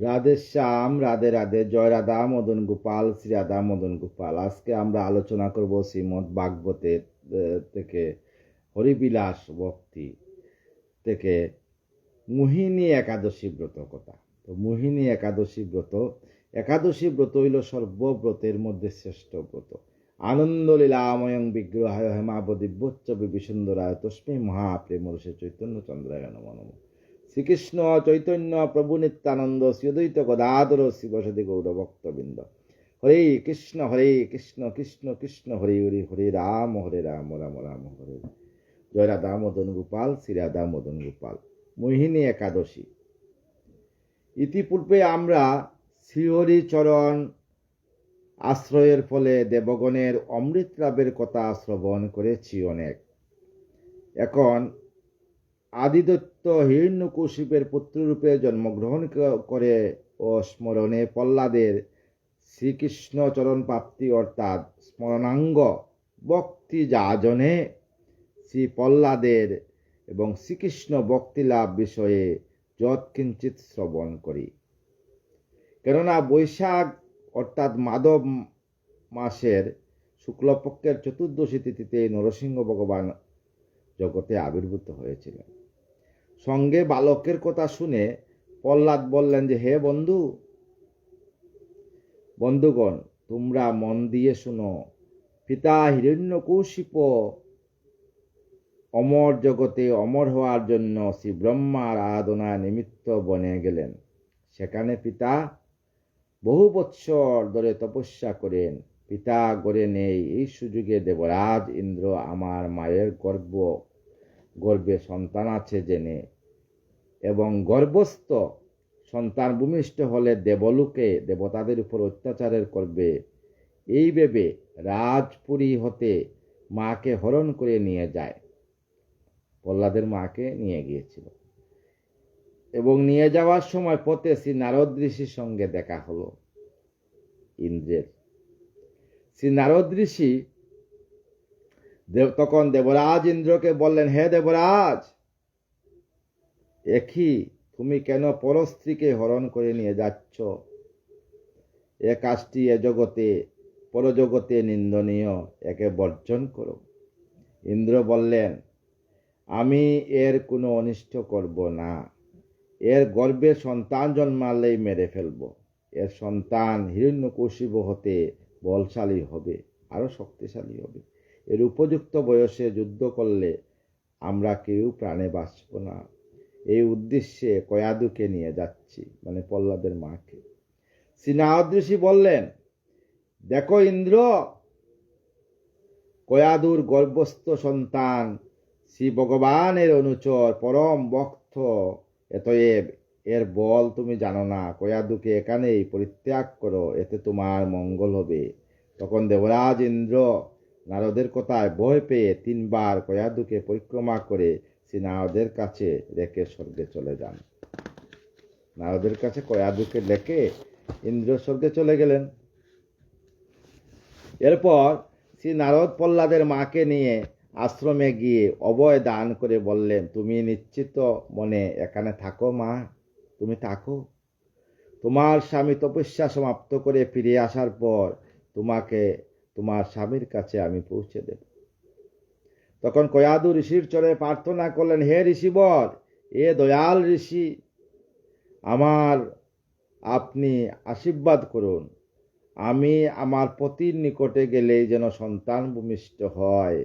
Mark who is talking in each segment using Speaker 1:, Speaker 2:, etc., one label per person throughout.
Speaker 1: রাধে শ্যাম, রাধে রাধে। জয় রাধা মদন গোপাল, শ্রী রাধা মদন গোপাল। আজকে আমরা আলোচনা করব শ্রীমদ্ ভাগবতের থেকে হরিবিলাস ভক্তি থেকে মোহিনী একাদশী ব্রত কথা। তো মোহিনী একাদশী ব্রত হইল সর্বব্রতের মধ্যে শ্রেষ্ঠ ব্রত। আনন্দ লীলাময়ং বিগ্রহায় হেমাবদিব্যচ্চ বিভীষুন্দরায় তস্মৈ মহাপ্রেমরসে চৈতন্য চন্দ্রায় নমঃ নমঃ। শ্রীকৃষ্ণ চৈতন্য প্রভু নিত্যানন্দ শ্রী অদ্বৈত গদাধর শিবসদি গৌর ভক্তবৃন্দ। হরে কৃষ্ণ কৃষ্ণ কৃষ্ণ হরে হরে, হরে রাম রাম রাম হরে। জয় রাধা মদন গোপাল, শ্রী রাধা মদন গোপাল। মোহিনী একাদশী। ইতিপূর্বে আমরা শ্রীহরি চরণ আশ্রয়ের ফলে দেবগণের অমৃত লাভের কথা শ্রবণ করেছি অনেক। এখন আদিদত্ত হিরণ্যকশিপের পুত্ররূপে জন্মগ্রহণ করে ও স্মরণে প্রহ্লাদের শ্রীকৃষ্ণ চরণ প্রাপ্তি অর্থাৎ স্মরণাঙ্গ ভক্তি যাজনে শ্রী প্রহ্লাদের এবং শ্রীকৃষ্ণ ভক্তিলাভ বিষয়ে যৎকিঞ্চিত শ্রবণ করি। কেননা বৈশাখ অর্থাৎ মাধব মাসের শুক্লপক্ষের চতুর্দশী তিথিতে নরসিংহ ভগবান জগতে আবির্ভূত হয়েছিলেন। সঙ্গে বালকের কথা শুনে প্রহ্লাদ বললেন যে, হে বন্ধুগণ, তোমরা মন দিয়ে শুনো। পিতা হিরণ্যকশিপ অমর জগতে অমর হওয়ার জন্য শ্রী ব্রহ্মার আরাধনা নিমিত্ত বনে গেলেন। সেখানে পিতা বহু বৎসর ধরে তপস্যা করেন। পিতা গড়ে নেই। এই সুযোগে দেবরাজ ইন্দ্র আমার মায়ের গর্ভে সন্তান আছে জেনে এবং গর্ভস্থ সন্তান ভূমিষ্ঠ হলে দেবলোকে দেবতাদের উপর অত্যাচারের করবে, এই ভেবে রাজপুরী হতে মাকে হরণ করে নিয়ে যায়। প্রহ্লাদের মাকে নিয়ে গিয়েছিল এবং নিয়ে যাওয়ার সময় পথে শ্রী নারদ ঋষির সঙ্গে দেখা হলো ইন্দ্রের। শ্রী নারদ ঋষি তখন দেবরাজ ইন্দ্রকে বললেন, হে দেবরাজ, একই তুমি কেন পরস্ত্রীকে হরণ করে নিয়ে যাচ্ছ? এ কাজটি পরজগতে নিন্দনীয়, একে বর্জন করো। ইন্দ্র বললেন, আমি এর কোনো অনিষ্ট করব না। এর গর্ভে সন্তান জন্মালেই মেরে ফেলব। এর সন্তান হিরণ্যকশিপু হতে বলশালী হবে, আরো শক্তিশালী হবে। এর উপযুক্ত বয়সে যুদ্ধ করলে আমরা কেউ প্রাণে বাঁচব না। এই উদ্দেশ্যে কয়াদুকে নিয়ে যাচ্ছি, মানে প্রহ্লাদের মাকে। শ্রী নারদ ঋষি বললেন, দেখো ইন্দ্র, কয়াদুর গর্ভস্থ সন্তান শ্রী ভগবানের অনুচর পরম ভক্ত, অতএব এর বল তুমি জানো না। কয়াদুকে এখানেই পরিত্যাগ করো, এতে তোমার মঙ্গল হবে। তখন দেবরাজ ইন্দ্র নারদের কথায় ভয় পেয়ে 3 বার কয়াদুকে পরিক্রমা করে শ্রী নারদের কাছে রেখে স্বর্গে চলে যান। নারদের কাছে কয়াদুকে রেখে ইন্দ্র স্বর্গে চলে গেলেন। এরপর শ্রী নারদ প্রহ্লাদের মাকে নিয়ে আশ্রমে গিয়ে অভয় দান করে বললেন, তুমি নিশ্চিত মনে এখানে থাকো মা, তুমি থাকো। তোমার স্বামী তপস্যা সমাপ্ত করে ফিরে আসার পর তোমাকে তোমার স্বামীর কাছে আমি পৌঁছে দেব। তখন কয়াদু ঋষির চরে প্রার্থনা করলেন, হে ঋষিবর, এ দয়াল ঋষি, আপনি আশীর্বাদ করুন। আমি আমার পতির নিকটে গেলেই যেন সন্তান ভূমিষ্ঠ হয়,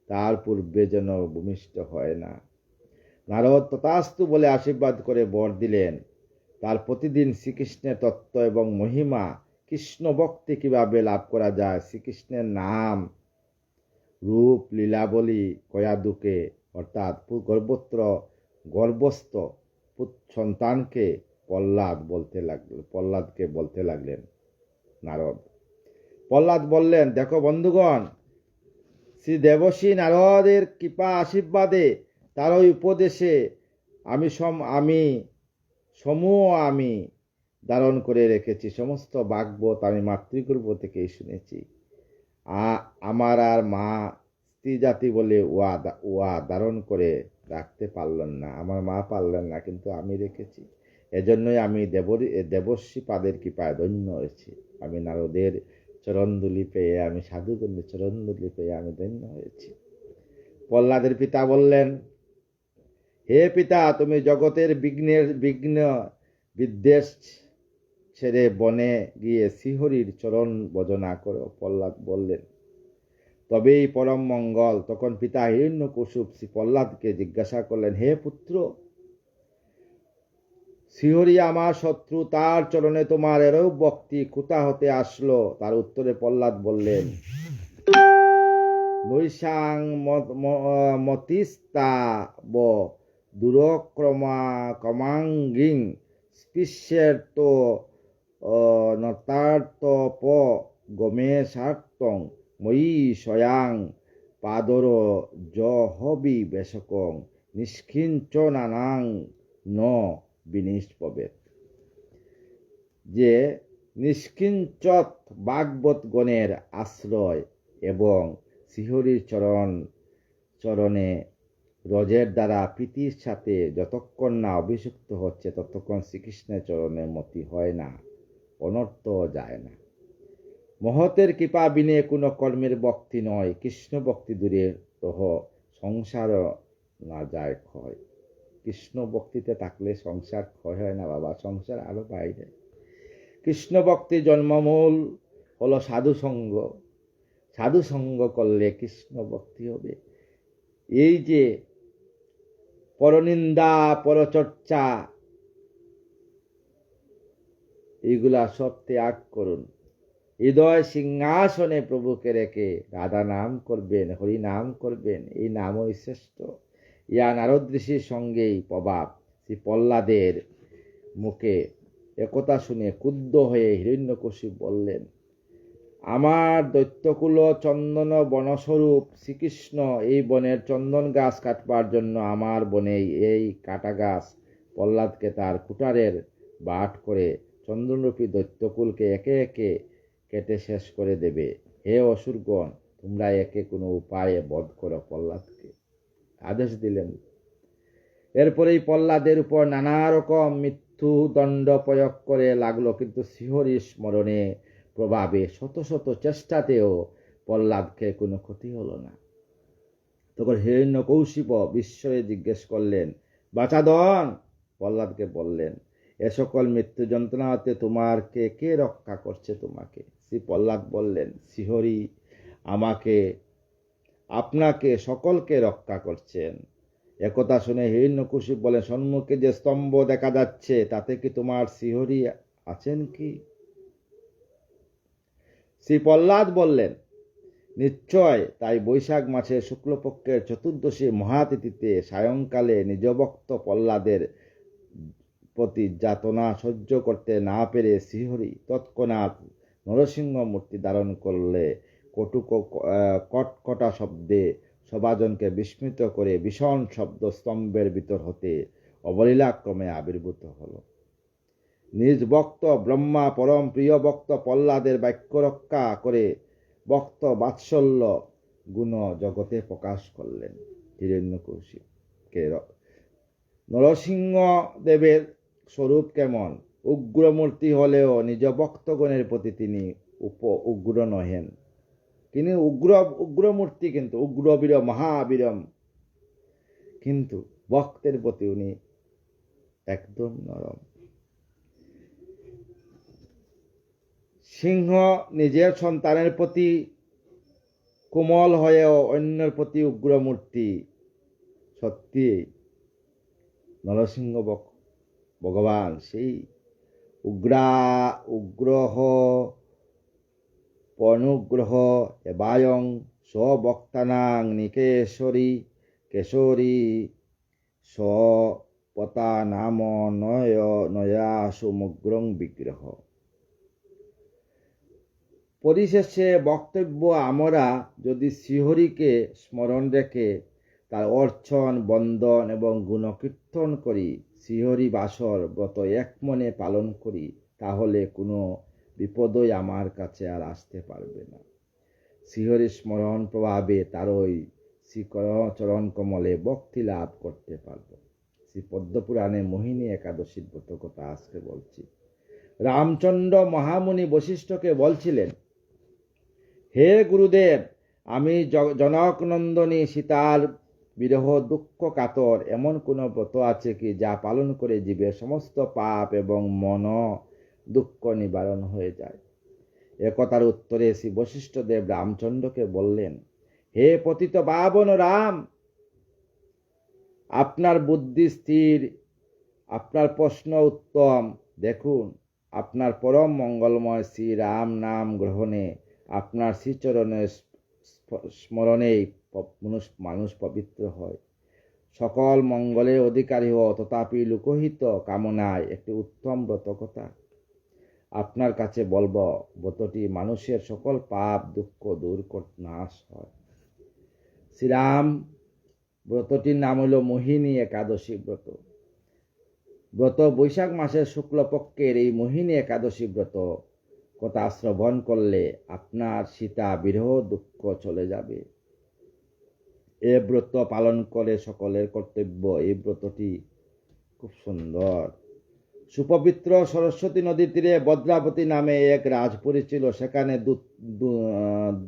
Speaker 1: তার পূর্বে যেন ভূমিষ্ঠ হয় না। নারদ তথাস্তু বলে আশীর্বাদ করে বর দিলেন। তার প্রতিদিন শ্রীকৃষ্ণের তত্ত্ব এবং মহিমা, কৃষ্ণ ভক্তি কিভাবে লাভ করা যায়, শ্রীকৃষ্ণের নাম রূপ লীলাবলী কয়াদুকে অর্থাৎ গর্ভস্থ সন্তানকে প্রহ্লাদকে বলতে লাগলেন নারদ। প্রহ্লাদ বললেন, দেখো বন্ধুগণ, শ্রী দেবশ্রী নারদের কৃপা আশীর্বাদে তার ওই উপদেশে আমি ধারণ করে রেখেছি। সমস্ত ভাগবত আমি মাতৃগর্ভ থেকেই শুনেছি। আমার আর মা স্ত্রী জাতি বলে উহা ধারণ করে রাখতে পারলেন না, আমার মা পারলেন না, কিন্তু আমি রেখেছি। এজন্যই আমি দেবর্ষি পাদের কৃপায় ধন্য হয়েছি। আমি নারদের চরণধুলি পেয়ে, আমি সাধুগণের চরণধুলি পেয়ে আমি ধন্য হয়েছি। প্রহ্লাদের পিতা বললেন, হে পিতা, তুমি জগতের বিঘ্ন বিদ্বেষ ছেড়ে বনে গিয়ে শ্রীহরির চরণ ভজনা করো। প্রহ্লাদ বললেন, তবেই পরম মঙ্গল। তখন পিতা হিরণ্যকশিপু শ্রী প্রহ্লাদকে জিজ্ঞাসা করলেন, হে পুত্র, শ্রীহরি আমার শত্রু, তার চরণে তোমার এরূপ ভক্তি কোথা হতে আসলো? তার উত্তরে প্রহ্লাদ বললেন, নৈশাং মতিস্তাব দুরক্রমাঙ্গিং স্পৃশ্যের তো নতার্তপ গমেশার্তং ময়ী স্বয়াং পাদর জহবি বেশকং নিষ্কিঞ্চনানাং ন বিনিষ্পবেত। যে নিষ্কিঞ্চত ভাগবত গণের আশ্রয় এবং শ্রীহরির চরণে রজের দ্বারা প্রীতির সাথে যতক্ষণ না অভিষিক্ত হচ্ছে ততক্ষণ শ্রীকৃষ্ণের চরণে মতি হয় না, অনর্থ যায় না। মহতের কৃপা বিনে কোনো কর্মের ভক্তি নয়। কৃষ্ণ ভক্তি দূরে রহ, সংসার না যায় ক্ষয়। কৃষ্ণ ভক্তিতে থাকলে সংসার ক্ষয় হয় না বাবা, সংসার আরো বাইরে। কৃষ্ণ ভক্তি জন্মমূল হলো সাধুসঙ্গ। সাধুসঙ্গ করলে কৃষ্ণ ভক্তি হবে। এই যে পরনিন্দা, পরচর্চা, এইগুলা সব ত্যাগ করুন। হৃদয় সিংহাসনে প্রভুকে রেখে রাধা নাম করবেন, হরি নাম করবেন। এই নামই শ্রেষ্ঠ। ইয়া নারদ ঋষির সঙ্গেই প্রভাব। শ্রী প্রহ্লাদের মুখে একথা শুনে ক্রুদ্ধ হয়ে হিরণ্যকশিপু বললেন, আমার দৈত্যকুল চন্দন বনস্বরূপ শ্রীকৃষ্ণ এই বনের চন্দন গাছ কাটবার জন্য আমার বনেই এই কাটা গাছ প্রহ্লাদকে তার কুটারের বাট করে চন্দনরূপী দৈত্যকুলকে একে একে কেটে শেষ করে দেবে। হে অসুরগণ, তোমরা একে কোনো উপায়ে বধ করো। প্রহ্লাদকে আদেশ দিলেন। এরপরেই প্রহ্লাদের উপর নানা রকম মৃত্যু দণ্ড প্রয়োগ করে লাগলো, কিন্তু শ্রীহরি স্মরণে প্রভাবে শত শত চেষ্টাতেও প্রহ্লাদকে কোনো ক্ষতি হলো না। তখন হিরণ্যকশিপু বিস্ময়ে জিজ্ঞেস করলেন, বাচাদন, প্রহ্লাদকে বললেন, এ সকল মৃত্যু যন্ত্রণা হতে তোমার কে রক্ষা করছে তোমাকে? শ্রী প্রহ্লাদ বললেন, শ্রীহরি আমাকে, আপনাকে, সকলকে রক্ষা করছেন। একথা শুনে হিরণ্যকশিপু বলেন, সম্মুখে যে স্তম্ভ দেখা যাচ্ছে তাতে কি তোমার শ্রীহরি আছেন কি? শ্রী প্রহ্লাদ বললেন, নিশ্চয়। তাই বৈশাখ মাসের শুক্লপক্ষের চতুর্দশী মহাতিথিতে সায়ংকালে নিজ ভক্ত প্রহ্লাদের প্রতি যাতনা সহ্য করতে না পেরে শ্রীহরি তৎক্ষণাৎ নরসিংহ মূর্তি ধারণ করলে কটকটা শব্দে সভাজনকে বিস্মিত করে ভীষণ শব্দ স্তম্ভের ভিতর হতে অবলীলাক্রমে আবির্ভূত হল। নিজ ভক্ত ব্রহ্মা পরম প্রিয় ভক্ত প্রহ্লাদের বাক্য রক্ষা করে ভক্ত বাৎসল্য গুণ জগতে প্রকাশ করলেন। হিরণ্যকশিপুকে নরসিংহ দেবের স্বরূপ কেমন? উগ্রমূর্তি হলেও নিজ ভক্তগণের প্রতি তিনি উগ্র নহেন। তিনি উগ্রমূর্তি, কিন্তু উগ্রবীর মহাবীরম, কিন্তু ভক্তের প্রতি উনি একদম নরম। সিংহ নিজের সন্তানের প্রতি কোমল হয়েও অন্যের প্রতি উগ্রমূর্তি। সত্যি নরসিংহ ভগবান সেই উগ্রহ পনুগ্রহ এবায়ং স্বভক্তানাং নিকেশরী কেশরী স্বপতা নাম নয়াসুমগ্রং বিগ্রহ। পরিশেষে বক্তব্য, আমরা যদি শ্রীহরিকে স্মরণ রেখে তার অর্চন, বন্দন এবং গুণকীর্তন করি, শ্রীহরি বাসর ব্রত এক মনে পালন করি, তাহলে কোনো বিপদই আমার কাছে আর আসতে পারবে না। শ্রীহরি স্মরণ প্রভাবে তারই শ্রীচরণ কমলে ভক্তি লাভ করতে পারব। শ্রী পদ্মপুরাণে মোহিনী একাদশীর ব্রত কথা আজকে বলছি। রামচন্দ্র মহামুনি বশিষ্ঠকে বলছিলেন, হে গুরুদেব, আমি জনক নন্দিনী সীতার বিরহ দুঃখ কাতর এমন কোন ব্রত আছে কি যা পালন করে জীবের সমস্ত পাপ এবং মন দুঃখ নিবারণ হয়ে যায়? একথার উত্তরে শ্রী বশিষ্ঠদেব রামচন্দ্রকে বললেন, হে পতিত পাবন রাম, আপনার বুদ্ধি স্থির, আপনার প্রশ্ন উত্তম। দেখুন, আপনার পরম মঙ্গলময় শ্রী রাম নাম গ্রহণে, আপনার শ্রীচরণের স্মরণেই মানুষ পবিত্র হয়, সকল মঙ্গলের অধিকারী হয়। তথাপি লোকহিত কামনায় একটি উত্তম ব্রত কথা আপনার কাছে বলব। ব্রতটি মানুষের সকল পাপ দুঃখ দূর নাশ হয়। শ্রীরাম ব্রতটির নাম হল মোহিনী একাদশী ব্রত। বৈশাখ মাসের শুক্লপক্ষের এই মোহিনী একাদশী ব্রত কথা শ্রবণ করলে আপনার সীতা বিরহ দুঃখ চলে যাবে। এ ব্রত পালন করে সকলের কর্তব্য। এই ব্রতটি খুব সুন্দর। সুপবিত্র সরস্বতী নদীর তীরে ভদ্রাবতী নামে এক রাজপুরী ছিল। সেখানে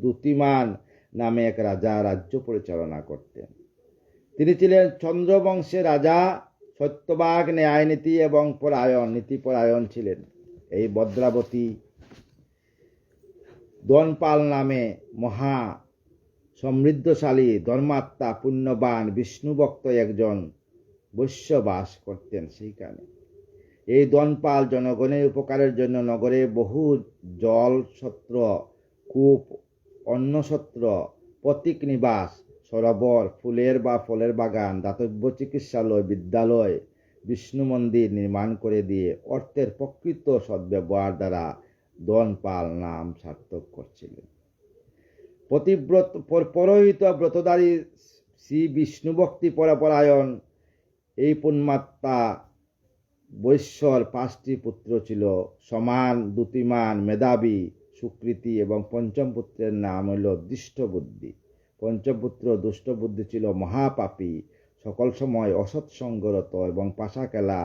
Speaker 1: দ্যুতিমান নামে এক রাজা রাজ্য পরিচালনা করতেন। তিনি ছিলেন চন্দ্রবংশের রাজা, সত্যবাগ, ন্যায়নীতি এবং নীতিপরায়ণ ছিলেন। এই ভদ্রাবতী দনপাল নামে মহা সমৃদ্ধশালী, ধর্মাত্মা, পুণ্যবান, বিষ্ণুভক্ত একজন বৈশ্য বাস করতেন সেইখানে। এই দনপাল জনগণের উপকারের জন্য নগরে বহু জলসত্র, কূপ, অন্নসত্র, পথিক নিবাস, সরোবর, ফুলের বা ফলের বাগান, দাতব্য চিকিৎসালয়, বিদ্যালয়, বিষ্ণু মন্দির নির্মাণ করে দিয়ে অর্থের প্রকৃত সদ্ব্যবহার দ্বারা দনপাল নাম সার্থক করছিলেন। পরহিত ব্রতধারী শ্রী বিষ্ণুভক্তি পরায়ণ এই পুণ্যাত্মা বৈশ্যর 5টি পুত্র ছিল। সমান, দ্যুতিমান, মেধাবী, সুকৃতি এবং পঞ্চম পুত্রের নাম হইল দুষ্টবুদ্ধি। পঞ্চম পুত্র দুষ্টবুদ্ধি ছিল মহাপাপী, সকল সময় অসৎসঙ্গরত এবং পাশা খেলা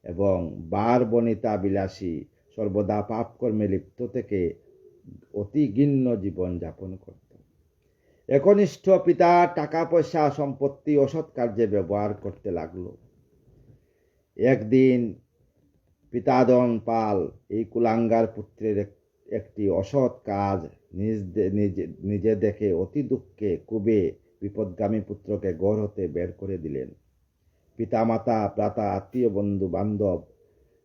Speaker 1: এবং বার বনিতা বিলাসী, সর্বদা পাপকর্মে লিপ্ত থেকে অতি ঘৃণ্য জীবন যাপন করত। একনিষ্ঠ পিতা টাকা পয়সা সম্পত্তি অসৎ কার্যে ব্যবহার করতে লাগল। একদিন পিতা দনপাল এই কুলাঙ্গার পুত্রের একটি অসৎ কাজ নিজে দেখে অতি দুঃখে কুবে বিপদগামী পুত্রকে ঘর হতে বের করে দিলেন। পিতা মাতা ভ্রাতা আত্মীয় বন্ধু বান্ধব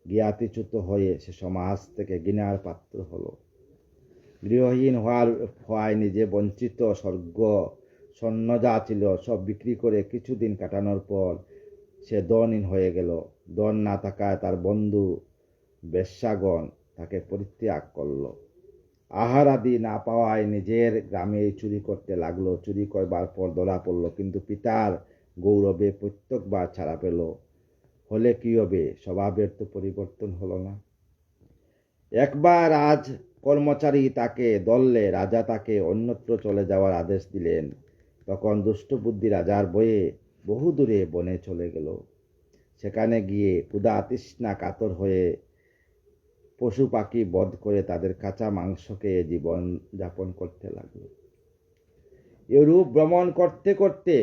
Speaker 1: জ্ঞাতিচ্যুত হয়ে সে সমাজ থেকে ঘৃণার পাত্র হল। গৃহহীন হওয়ায় নিজে বঞ্চিত, স্বর্ণ যা ছিল সব বিক্রি করে কিছুদিন কাটানোর পর সে ধনহীন হয়ে গেল। ধন না থাকায় তার বন্ধু বেশ্যাগণ তাকে পরিত্যাগ করল। আহার আদি না পাওয়ায় নিজের গ্রামে চুরি করতে লাগলো। চুরি করবার পর ধরা পড়ল, কিন্তু পিতার গৌরবে প্রত্যেকবার ছাড়া পেল। হলে কি হবে, স্বভাবের তো পরিবর্তন হলো না। একবার রাজ কর্মচারী তাকে ধরলে রাজা তাকে অন্যত্র চলে যাওয়ার আদেশ দিলেন। তখন দুষ্টবুদ্ধি রাজার ভয়ে বহু দূরে বনে চলে গেল। সেখানে গিয়ে ক্ষুধা তৃষ্ণা কাতর হয়ে পশু পাখি বধ করে তাদের কাঁচা মাংস খেয়ে জীবন যাপন করতে লাগলো। এরূপ ভ্রমণ করতে করতে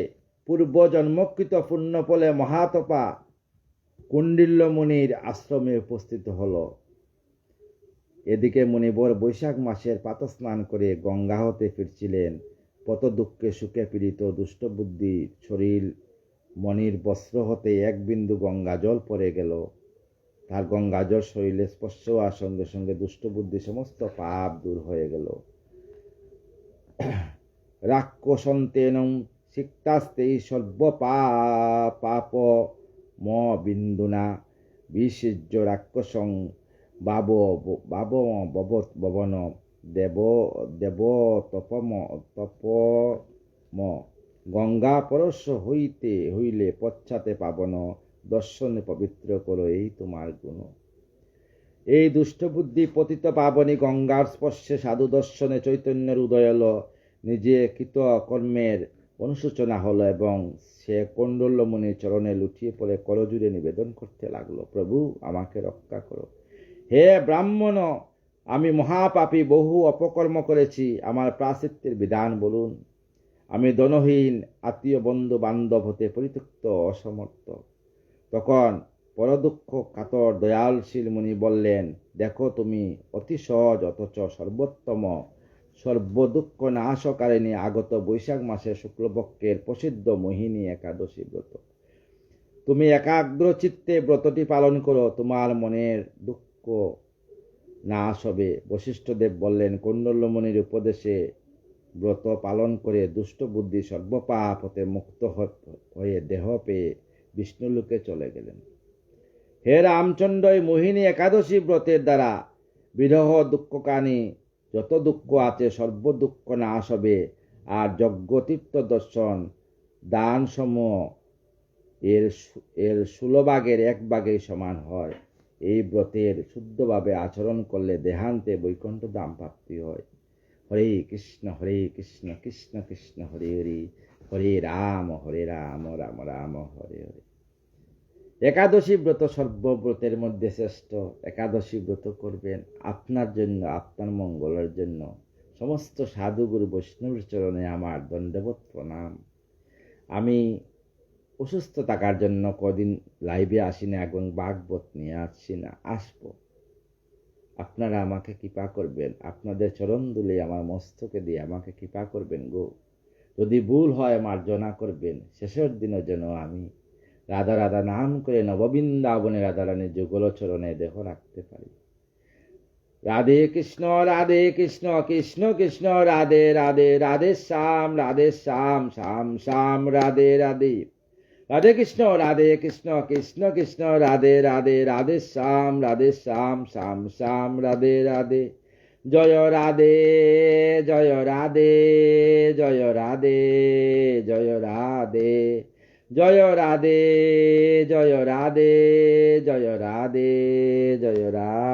Speaker 1: পূর্ব জন্মকৃত পুণ্য ফলে মহাতপা কুণ্ডিল্য মুনির আশ্রমে উপস্থিত হল। এদিকে মুনিবর বৈশাখ মাসের প্রাতঃস্নান করে গঙ্গা হতে ফিরছিলেন। কত দুঃখে সুখে পীড়িত দুষ্টবুদ্ধির শরীর মনির বস্ত্র হতে এক বিন্দু গঙ্গা জল পড়ে গেল। তার গঙ্গা জল শরীরে স্পর্শ হওয়ার সঙ্গে সঙ্গে দুষ্টবুদ্ধি সমস্ত পাপ দূর হয়ে গেল। রাক্ষসন্তেনং সিক্তাস্তেই সর্ব পাপ ম বিন্দুনা বিসৃজ্য রাক্ষসং ববন দেব তপম গঙ্গা পরশ হইলে পশ্চাতে পাবন দর্শনে পবিত্র করো এই তোমার গুণ। এই দুষ্টবুদ্ধি পতিত পাবনী গঙ্গার স্পর্শে সাধু দর্শনে চৈতন্যের উদয় এলো। নিজে কৃত কর্মের অনুশোচনা হলো এবং সে কৌণ্ডল্যমুনির চরণে লুটিয়ে পড়ে করজুড়ে নিবেদন করতে লাগলো, প্রভু আমাকে রক্ষা করো। হে ব্রাহ্মণ, আমি মহাপাপী, বহু অপকর্ম করেছি, আমার প্রায়শ্চিত্তের বিধান বলুন। আমি ধনহীন, আত্মীয় বন্ধু বান্ধব হতে পরিত্যক্ত, অসমর্থ। তখন পরদুঃখ কাতর দয়ালশীল মুনি বললেন, দেখো তুমি অতি সহজ অথচ সর্বোত্তম সর্বদুঃখ নাশকারিণী আগত বৈশাখ মাসের শুক্লপক্ষের প্রসিদ্ধ মোহিনী একাদশী ব্রত। তুমি একাগ্র চিত্তে ব্রতটি পালন করো, তোমার মনের দুঃখ নাশ হবে। বশিষ্ঠদেব বললেন, কৌণ্ডল্যমুনির উপদেশে ব্রত পালন করে দুষ্ট বুদ্ধি সর্বপাপ হতে মুক্ত হয়ে দেহ পেয়ে বিষ্ণুলোকে চলে গেলেন। হে রামচন্দ্র, এই মোহিনী একাদশী ব্রতের দ্বারা বিরহ দুঃখকানি যত দুঃখ আছে সর্ব দুঃখ নাশ হবে, আর যজ্ঞ তীর্থ দর্শন দান সমূহ এর 16 ভাগের 1 ভাগেই সমান হয়। এই ব্রতের শুদ্ধভাবে আচরণ করলে দেহান্তে বৈকুণ্ঠ ধাম প্রাপ্তি হয়। হরে কৃষ্ণ কৃষ্ণ কৃষ্ণ হরে হরে, হরে রাম রাম রাম হরে হরে। একাদশী ব্রত সর্বব্রতের মধ্যে শ্রেষ্ঠ। একাদশী ব্রত করবেন আপনার জন্য, আপনার মঙ্গলের জন্য। সমস্ত সাধুগুরু বৈষ্ণবের চরণে আমার দণ্ডবত প্রণাম। আমি অসুস্থ থাকার জন্য কদিন লাইভে আসি না এবং ভাগবত নিয়ে আসছি না, আসবো। আপনারা আমাকে কৃপা করবেন, আপনাদের চরণ দুলে আমার মস্তকে দিয়ে আমাকে কৃপা করবেন গো। যদি ভুল হয় মার্জনা করবেন। শেষের দিনও যেন আমি রাধা রাধা নাম করে নববৃন্দাবনে রাধারানীর যুগল চরণে দেহ রাখতে পারি। রাধে কৃষ্ণ কৃষ্ণ কৃষ্ণ রাধে রাধে, রাধে শ্যাম শ্যাম শ্যাম রাধে রাধে। রাধে কৃষ্ণ কৃষ্ণ কৃষ্ণ রাধে রাধে, রাধে শ্যাম শ্যাম শ্যাম রাধে রাধে। জয় রাধে জয় রাধে জয় রাধে জয় রাধে, জয় রাধে জয় রাধে জয় রাধে জয় রাধে।